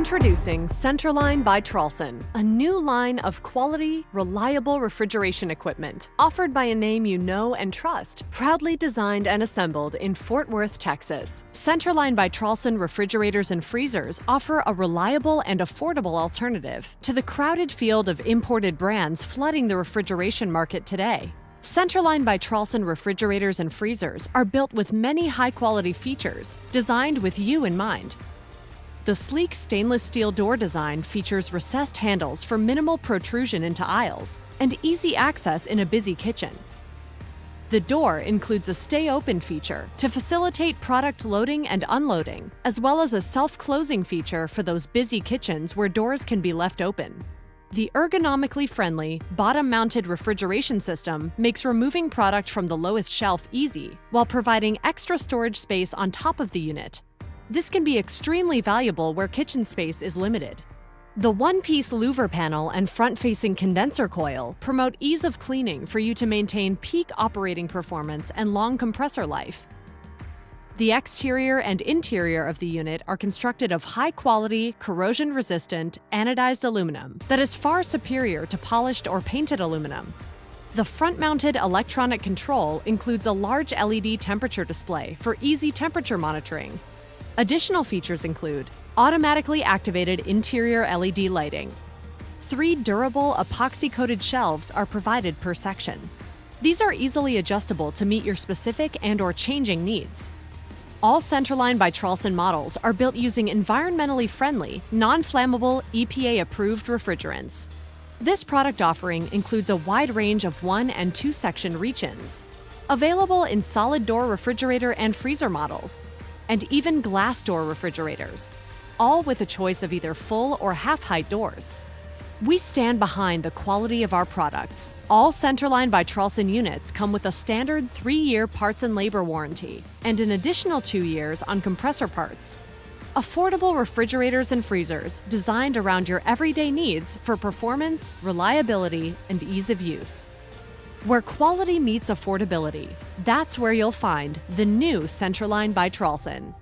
Introducing Centerline by Traulsen, a new line of quality, reliable refrigeration equipment offered by a name you know and trust, proudly designed and assembled in Fort Worth, Texas. Centerline by Traulsen refrigerators and freezers offer a reliable and affordable alternative to the crowded field of imported brands flooding the refrigeration market today. Centerline by Traulsen refrigerators and freezers are built with many high-quality features, designed with you in mind. The sleek stainless steel door design features recessed handles for minimal protrusion into aisles and easy access in a busy kitchen. The door includes a stay open feature to facilitate product loading and unloading, as well as a self-closing feature for those busy kitchens where doors can be left open. The ergonomically friendly, bottom-mounted refrigeration system makes removing product from the lowest shelf easy while providing extra storage space on top of the unit. This can be extremely valuable where kitchen space is limited. The one-piece louver panel and front-facing condenser coil promote ease of cleaning for you to maintain peak operating performance and long compressor life. The exterior and interior of the unit are constructed of high-quality, corrosion-resistant, anodized aluminum that is far superior to polished or painted aluminum. The front-mounted electronic control includes a large LED temperature display for easy temperature monitoring. Additional features include automatically activated interior LED lighting. 3 durable epoxy-coated shelves are provided per section. These are easily adjustable to meet your specific and/or changing needs. All Centerline by Traulsen models are built using environmentally friendly, non-flammable, EPA-approved refrigerants. This product offering includes a wide range of 1- and 2-section reach-ins, available in solid door refrigerator and freezer models, and even glass door refrigerators, all with a choice of either full or half-height doors. We stand behind the quality of our products. All Centerline by Traulsen units come with a standard 3-year parts and labor warranty and an additional 2 years on compressor parts. Affordable refrigerators and freezers designed around your everyday needs for performance, reliability, and ease of use. Where quality meets affordability, that's where you'll find the new Centerline by Traulsen.